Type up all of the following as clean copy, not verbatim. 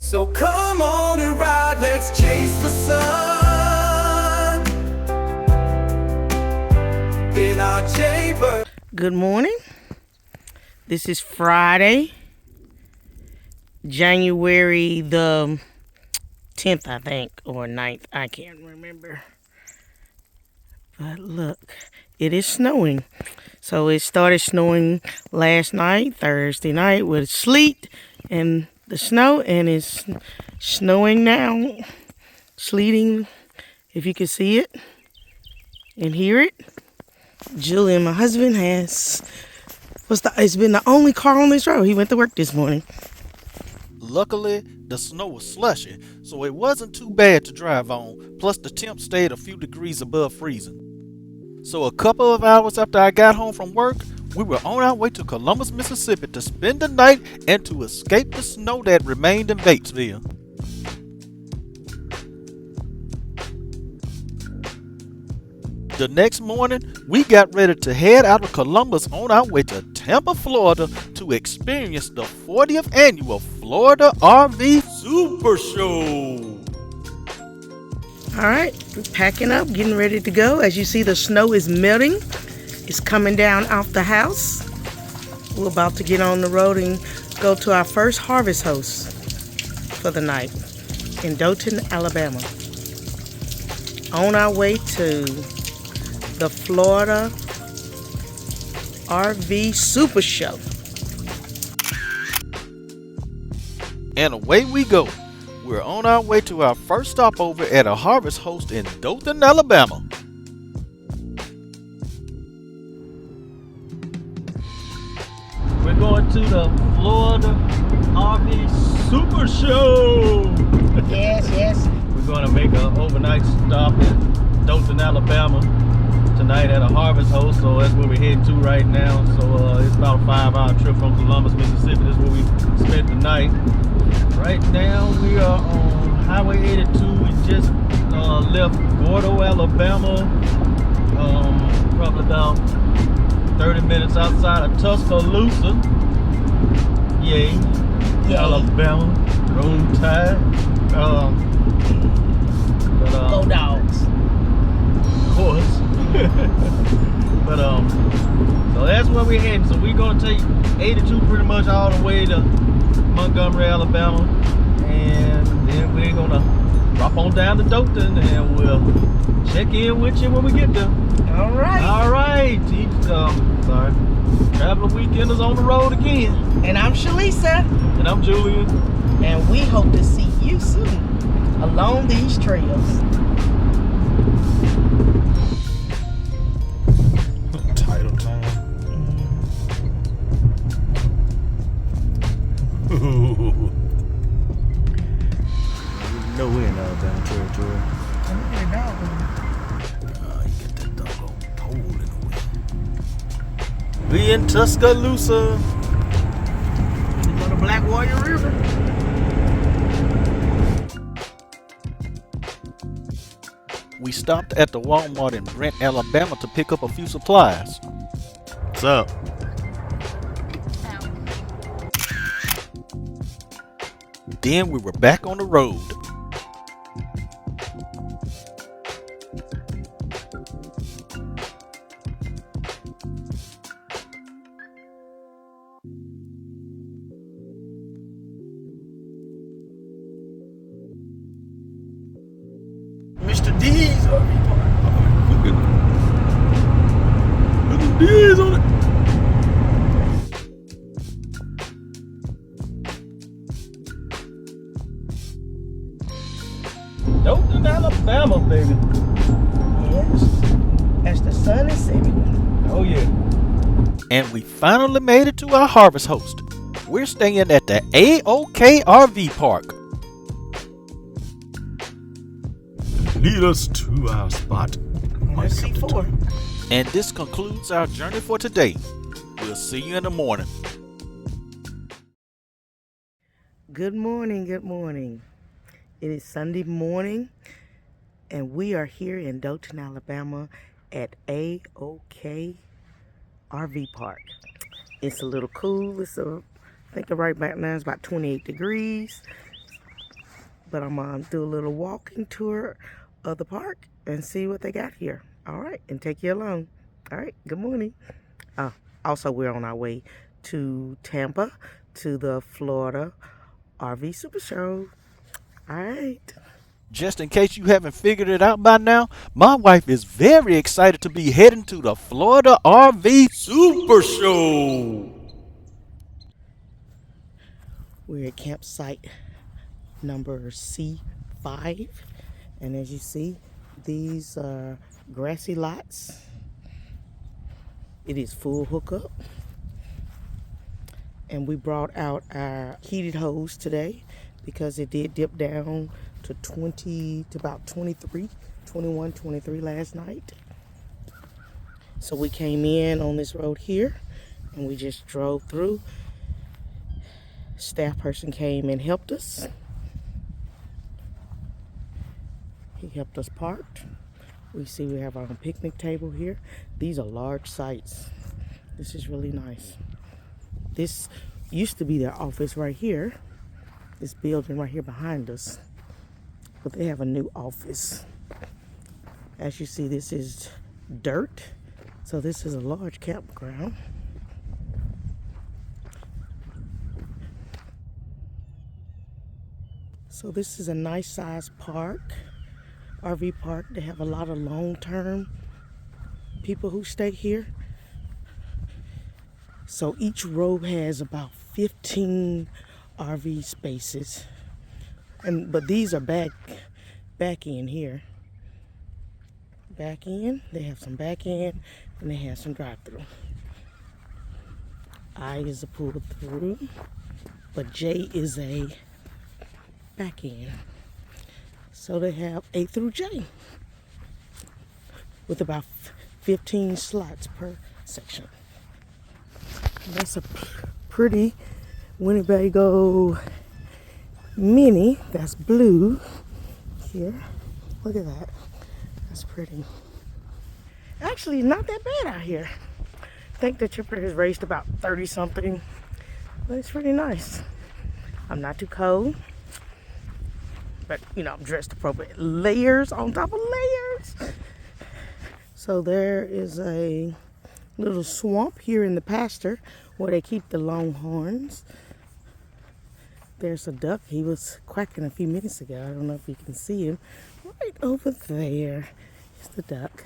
So come on and ride, let's chase the sun in our Jaybird. Good morning. This is Friday, January the 10th, I think, or 9th. I can't remember. But look, it is snowing. So it started snowing last night, Thursday night, with sleet and the snow, and it's snowing now, sleeting, if you can see it and hear it. Julian, my husband, it's been the only car on this road. He went to work this morning. Luckily, the snow was slushy, so it wasn't too bad to drive on, plus the temp stayed a few degrees above freezing. So a couple of hours after I got home from work, we were on our way to Columbus, Mississippi to spend the night and to escape the snow that remained in Batesville. The next morning, we got ready to head out of Columbus on our way to Tampa, Florida to experience the 40th annual Florida RV Supershow. All right, we're packing up, getting ready to go. As you see, the snow is melting. It's coming down off the house. We're about to get on the road and go to our first harvest host for the night in Dothan, Alabama. On our way to the Florida RV Supershow. And away we go. We're on our way to our first stopover at a harvest host in Dothan, Alabama. We're going to the Florida RV Supershow. Yes. We're going to make an overnight stop in Dothan, Alabama tonight at a harvest host, so that's where we're heading to right now. So it's about a 5-hour trip from Columbus, Mississippi. This is where we spent the night. Right now we are on Highway 82. We just left Gordo, Alabama, probably about 30 minutes outside of Tuscaloosa. Yay. Alabama, roll tide. Go Dogs. Of course. But so that's where we're heading. So we're gonna take 82 pretty much all the way to Montgomery, Alabama, and then we're gonna drop on down to Dothan, and we'll check in with you when we get there. All right. Sorry. Traveler Weekend is on the road again. And I'm Shalisa. And I'm Julian. And we hope to see you soon along these trails. Title time. No, we're in Alabama territory. You get that doggone pole in the way. We in Tuscaloosa. We go to Black Warrior River. We stopped at the Walmart in Brent, Alabama to pick up a few supplies. What's up? Then we were back on the road. Mr. D's RV Park. Look at the D's on it. Dothan, Alabama, baby. Yes. As the sun is setting. Oh, yeah. And we finally made it to our harvest host. We're staying at the AOK RV Park. Lead us to our spot. Let's see four. And this concludes our journey for today. We'll see you in the morning. Good morning. It is Sunday morning, and we are here in Dothan, Alabama at AOK RV Park. It's a little cool. I think right back now it's about 28 degrees. but I'm gonna do a little walking tour of the park and see what they got here. All right, and take you along. All right, good morning. Also, we're on our way to Tampa to the Florida RV Supershow. All right. Just in case you haven't figured it out by now, my wife is very excited to be heading to the Florida RV Supershow. We're at campsite number C5. And as you see, these are grassy lots. It is full hookup. And we brought out our heated hose today because it did dip down to about 23, 21, 23 last night. So we came in on this road here and we just drove through. Staff person came and helped us. He helped us park. We see we have our own picnic table here. These are large sites. This is really nice. This used to be their office right here. This building right here behind us. But they have a new office. As you see, this is dirt. So this is a large campground. So this is a nice sized park, RV park. They have a lot of long-term people who stay here. So each row has about 15 RV spaces. But these are back in here. Back in, they have some back in and they have some drive-through. I is a pull through, but J is a back in. So they have A through J with about 15 slots per section. That's a pretty Winnebago Mini. That's blue here. Look at that. That's pretty. Actually, not that bad out here. I think the temperature has raised about 30 something, but it's pretty nice. I'm not too cold, but I'm dressed appropriate. Layers on top of layers. So there is a little swamp here in the pasture where they keep the longhorns. There's a duck. He was quacking a few minutes ago. I don't know if you can see him. Right over there is the duck.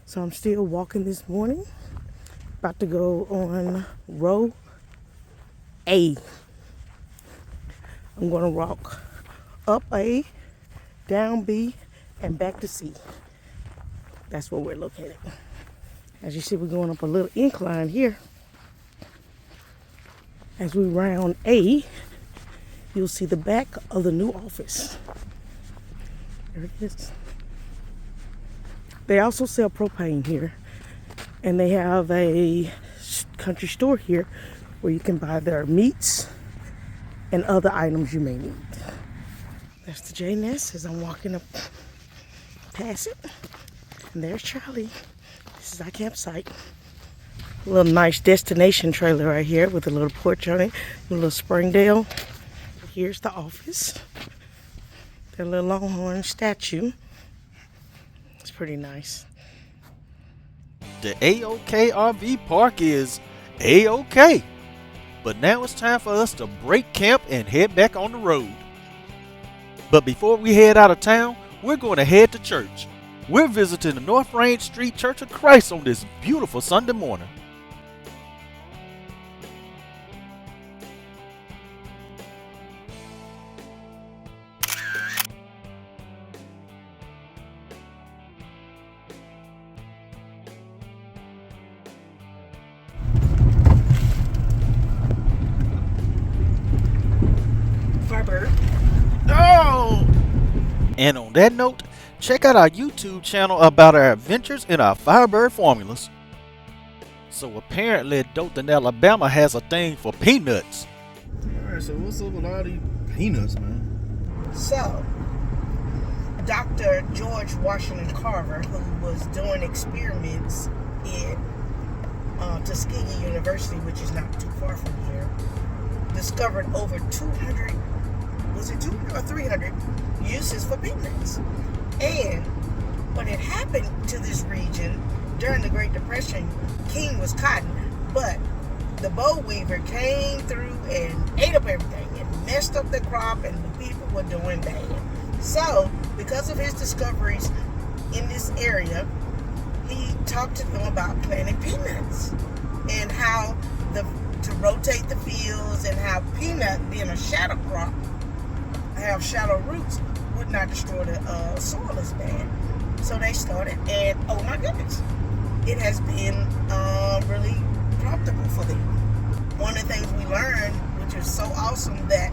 So I'm still walking this morning. About to go on row A. I'm going to walk up A, down B, and back to C. That's where we're located. As you see, we're going up a little incline here. As we round A, you'll see the back of the new office. There it is. They also sell propane here. And they have a country store here where you can buy their meats and other items you may need. That's the J Nest as I'm walking up past it. And there's Charlie. This is our campsite. A little nice destination trailer right here with a little porch on it. A little Springdale. Here's the office. The little Longhorn statue. It's pretty nice. The AOK RV Park is AOK. But now it's time for us to break camp and head back on the road. But before we head out of town, we're going to head to church. We're visiting the North Range Street Church of Christ on this beautiful Sunday morning. Firebird. Oh! And on that note, check out our YouTube channel about our adventures in our Firebird formulas. So apparently Dothan, Alabama has a thing for peanuts. Alright, so what's up with all these peanuts, man? So, Dr. George Washington Carver, who was doing experiments in Tuskegee University, which is not too far from here, discovered over 200 was it 200 or 300 uses for peanuts. And what had happened to this region during the Great Depression, king was cotton, but the boll weevil came through and ate up everything and messed up the crop, and the people were doing bad. So, because of his discoveries in this area, he talked to them about planting peanuts and how to rotate the fields, and how peanut, being a shadow crop, have shallow roots, would not destroy the soil as bad. So they started, and oh my goodness, it has been really profitable for them. One of the things we learned, which is so awesome, that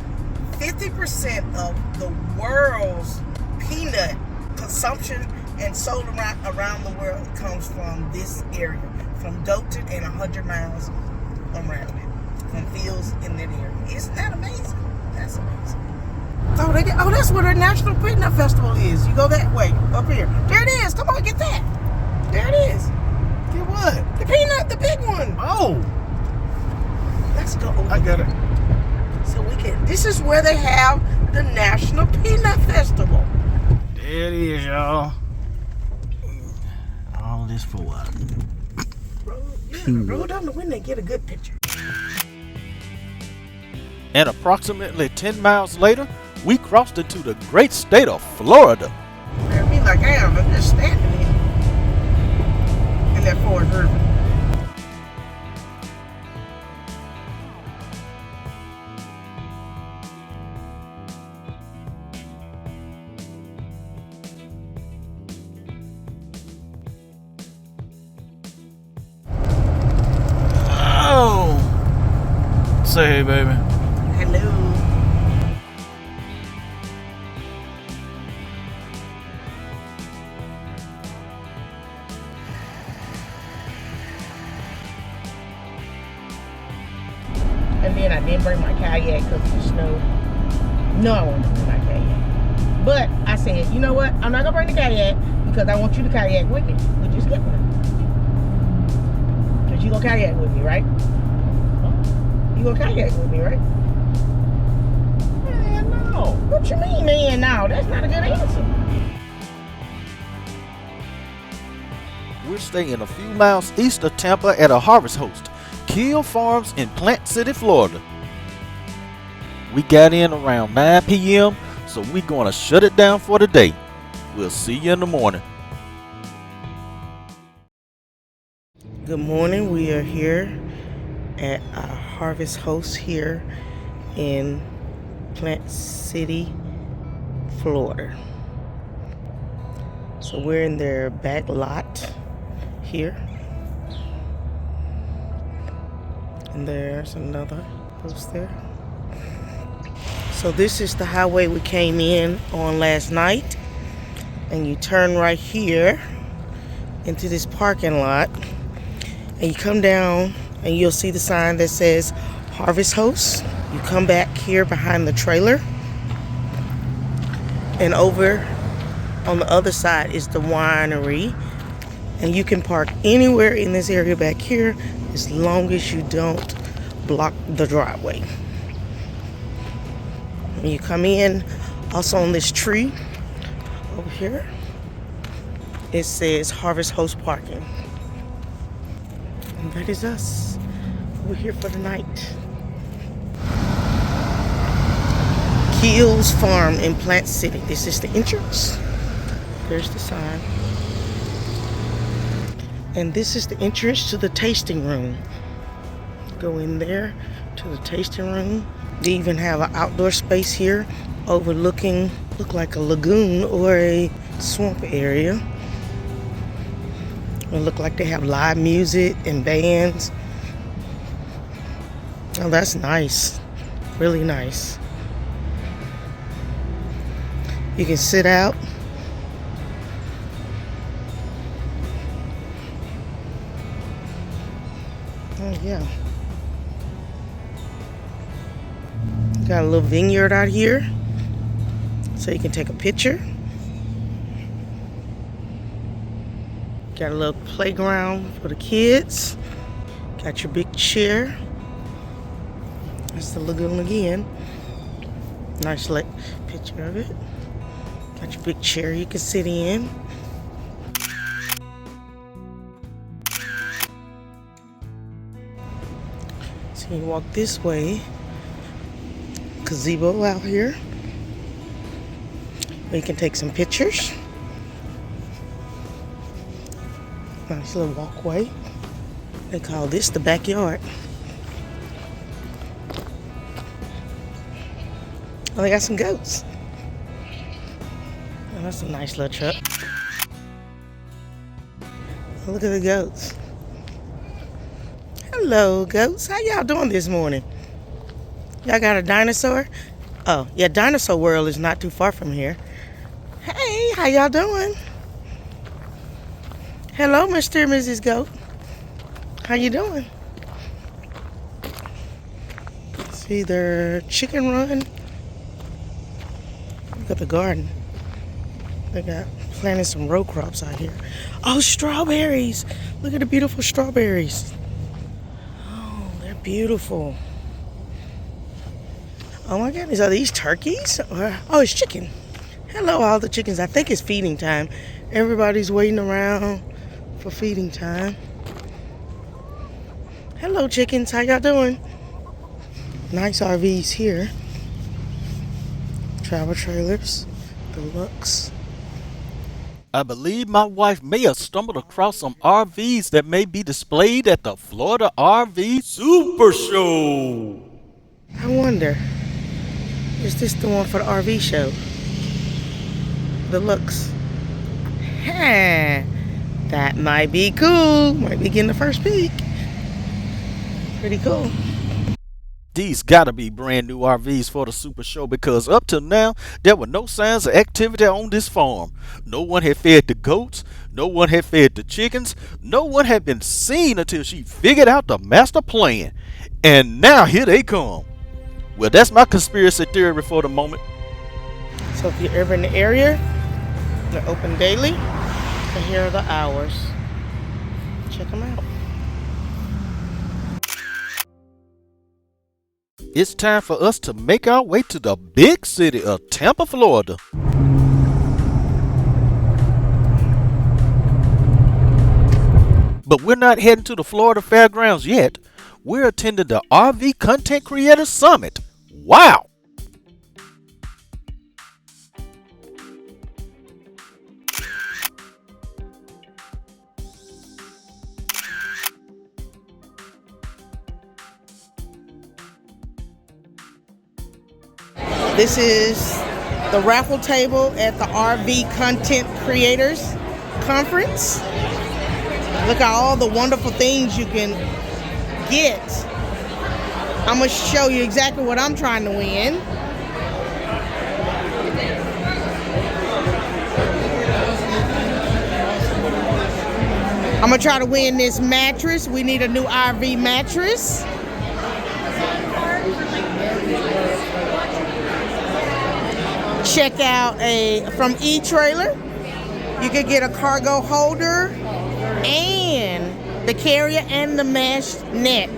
50% of the world's peanut consumption and sold around the world comes from this area, from Dothan and 100 miles around it, from fields in that area. Isn't that amazing? That's amazing. Oh, that's where the National Peanut Festival is. You go that way, up here. There it is. Come on, get that. There it is. Get what? The peanut, the big one. Oh, Let's go over I got it. so we can. This is where they have the National Peanut Festival. There it is, y'all. All this for what? Roll down the window and get a good picture. And approximately 10 miles later, we crossed into the great state of Florida. I mean, like, damn, I'm just standing here in that Ford River. Oh, say hey, baby. Hello. And then I didn't bring my kayak because of the snow. No, I won't bring my kayak. But I said, you know what? I'm not going to bring the kayak because I want you to kayak with me. We just get one. Because you going to kayak with me, right? You going to kayak with me, right? Man, no. What you mean, man, no? That's not a good answer. We're staying a few miles east of Tampa at a harvest host, Keel Farms in Plant City, Florida. We got in around 9 p.m., so we're going to shut it down for the day. We'll see you in the morning. Good morning. We are here at our harvest host here in Plant City, Florida. So we're in their back lot here. And there's another host there. So this is the highway we came in on last night. And you turn right here into this parking lot. And you come down and you'll see the sign that says Harvest Host. You come back here behind the trailer. And over on the other side is the winery. And you can park anywhere in this area back here as long as you don't block the driveway. When you come in, also on this tree over here, it says Harvest Host Parking. And that is us. We're here for the night. Keel's Farm in Plant City. This is the entrance. There's the sign. And this is the entrance to the tasting room. Go in there to the tasting room. They even have an outdoor space here overlooking, look like a lagoon or a swamp area. It look like they have live music and bands. Oh, that's nice. Really nice. You can sit out. Oh, yeah. Got a little vineyard out here, so you can take a picture. Got a little playground for the kids. Got your big chair. That's the lagoon again. Nice picture of it. Got your big chair you can sit in. So you walk this way. Gazebo out here. We can take some pictures. Nice little walkway. They call this the backyard. Oh, they got some goats. Oh, that's a nice little truck. Oh, look at the goats. Hello, goats. How y'all doing this morning? Y'all got a dinosaur? Oh, yeah, Dinosaur World is not too far from here. Hey, how y'all doing? Hello, Mr. and Mrs. Goat. How you doing? It's either chicken run. Look at the garden. They got planted some row crops out here. Oh, strawberries. Look at the beautiful strawberries. Oh, they're beautiful. Oh my goodness, are these turkeys? Oh, it's chicken. Hello, all the chickens. I think it's feeding time. Everybody's waiting around for feeding time. Hello, chickens. How y'all doing? Nice RVs here. Travel trailers, deluxe. I believe my wife may have stumbled across some RVs that may be displayed at the Florida RV Supershow. I wonder, is this the one for the RV show? Deluxe. Huh. That might be cool. Might be getting the first peek. Pretty cool. These gotta be brand new RVs for the Super Show because up till now, there were no signs of activity on this farm. No one had fed the goats, no one had fed the chickens, no one had been seen until she figured out the master plan. And now here they come. Well, that's my conspiracy theory for the moment. So if you're ever in the area, they're open daily. And here are the hours. Check them out. It's time for us to make our way to the big city of Tampa, Florida. But we're not heading to the Florida Fairgrounds yet. We're attending the RV Content Creator Summit. Wow! This is the raffle table at the RV Content Creators Conference. Look at all the wonderful things you can get. I'm going to show you exactly what I'm trying to win. I'm going to try to win this mattress. We need a new RV mattress. Check out from E-Trailer. You could get a cargo holder and the carrier and the mesh net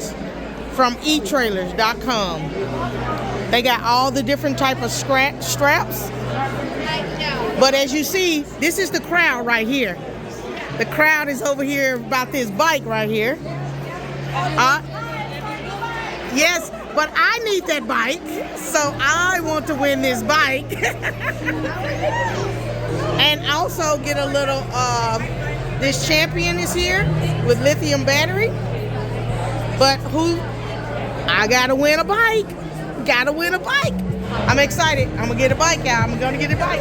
from etrailers.com. They got all the different type of straps. But as you see, this is the crowd right here. The crowd is over here about this bike right here. Yes, but I need that bike, so I want to win this bike. And also get a little, this Champion is here with lithium battery. But I gotta win a bike. Gotta win a bike. I'm excited. I'm gonna get a bike out. I'm gonna get a bike.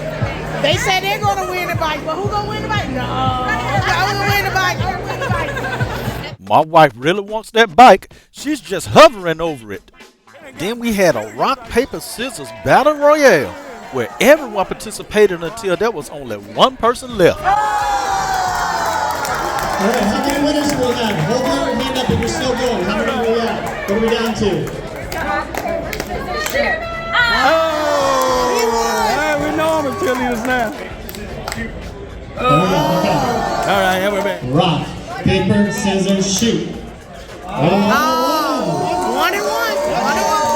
They said they're gonna win the bike, but who gonna win the bike? No. I'm gonna win the bike. I'm gonna win the bike. My wife really wants that bike. She's just hovering over it. Then we had a rock, paper, scissors battle royale where everyone participated until there was only one person left. All right, how many winners do we have? Hold your hand up if you're still going. How many are we at? What are we down to? We know I'm a cheerleaders now. Okay. All right, here we're back. Rock, paper, scissors, shoot. 1 and 1. 1 and 1.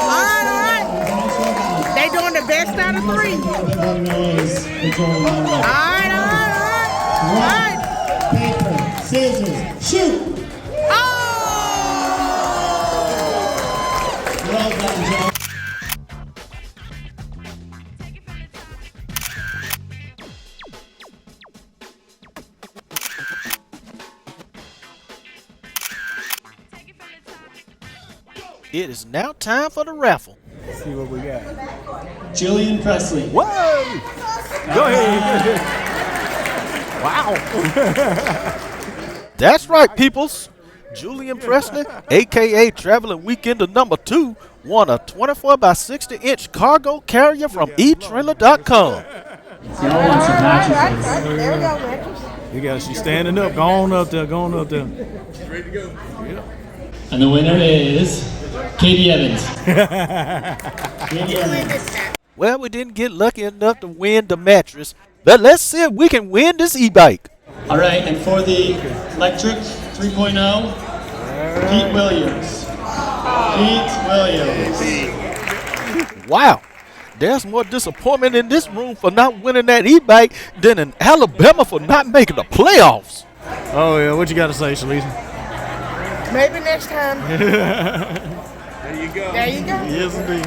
All right. They Everybody doing the best out of 3. All right. Paper, scissors, shoot! Oh! Well done, Joe. It is now time for the raffle. Let's see what we got. Julian Presley. Whoa! Go ahead. Wow. That's right, peoples. Julian Presley, aka Traveling Weekender number 2, won a 24x60-inch cargo carrier from eTrailer.com. Y'all want some mattresses. There we go, mattress. You got she's standing up. Go on up there. And the winner is Katie Evans. Katie Evans. Well, we didn't get lucky enough to win the mattress, but let's see if we can win this e-bike. All right, and for the electric 3.0, Pete Williams. Wow, there's more disappointment in this room for not winning that e-bike than in Alabama for not making the playoffs. Oh yeah, what you got to say, Shalisa? Maybe next time. There you go. Yes, indeed.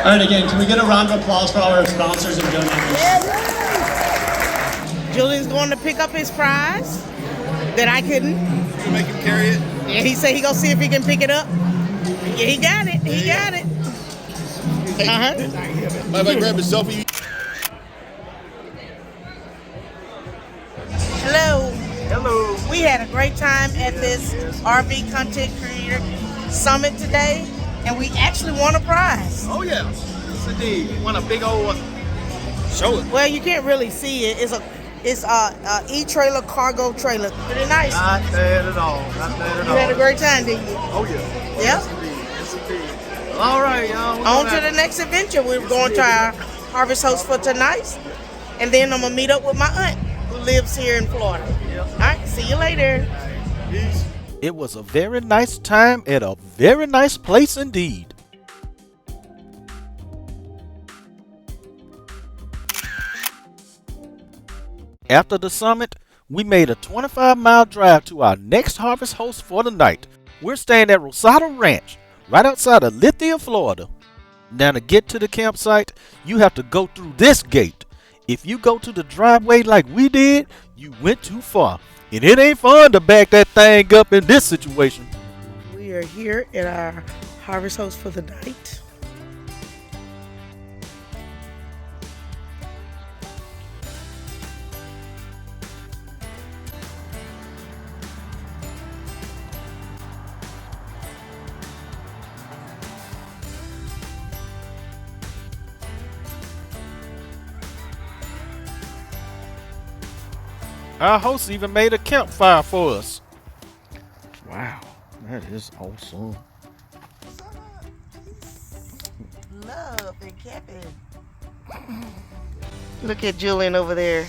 All right, again, can we get a round of applause for our sponsors and donors? Julian's going to pick up his prize that I couldn't. You make him carry it? Yeah, he said he gonna see if he can pick it up. Yeah, he got it. Uh-huh. Might I grab his selfie? Hello. We had a great time at this RV Content Creator Summit today, and we actually won a prize. Oh yeah. Yes, indeed. We won a big old. Show it. Well, you can't really see it. It's a e-trailer cargo trailer. Pretty nice. Not bad at all. You had a great time, didn't you? Oh yeah. Yeah. Yes, indeed. Well, all right, y'all. On to the next adventure. We're going to our harvest host for tonight, and then I'm gonna meet up with my aunt who lives here in Florida. All right, see you later. Peace. It was a very nice time at a very nice place indeed. After the summit, we made a 25-mile drive to our next harvest host for the night. We're staying at Rosado Ranch, right outside of Lithia, Florida. Now to get to the campsite, you have to go through this gate. If you go to the driveway like we did, you went too far. And it ain't fun to back that thing up in this situation. We are here at our harvest host for the night. Our host even made a campfire for us. Wow, that is awesome. Love and camping. Look at Julian over there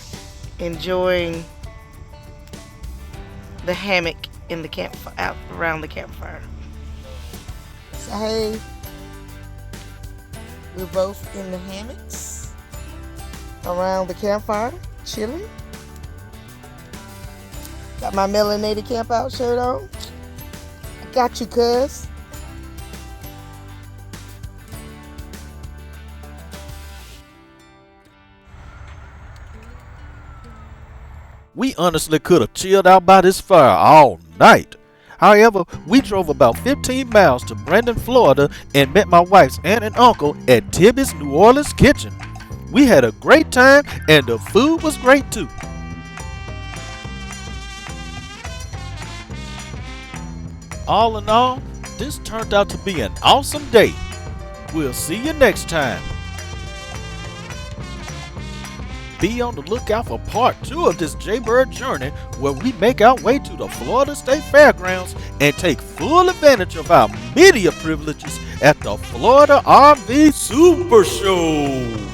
enjoying the hammock in the camp out around the campfire. So hey, we're both in the hammocks around the campfire, chilling. Got my melanated camp out shirt on. I got you, cuz. We honestly could have chilled out by this fire all night. However, we drove about 15 miles to Brandon, Florida and met my wife's aunt and uncle at Tibby's New Orleans Kitchen. We had a great time and the food was great too. All in all, this turned out to be an awesome day. We'll see you next time. Be on the lookout for part 2 of this Jaybird journey where we make our way to the Florida State Fairgrounds and take full advantage of our media privileges at the Florida RV Supershow.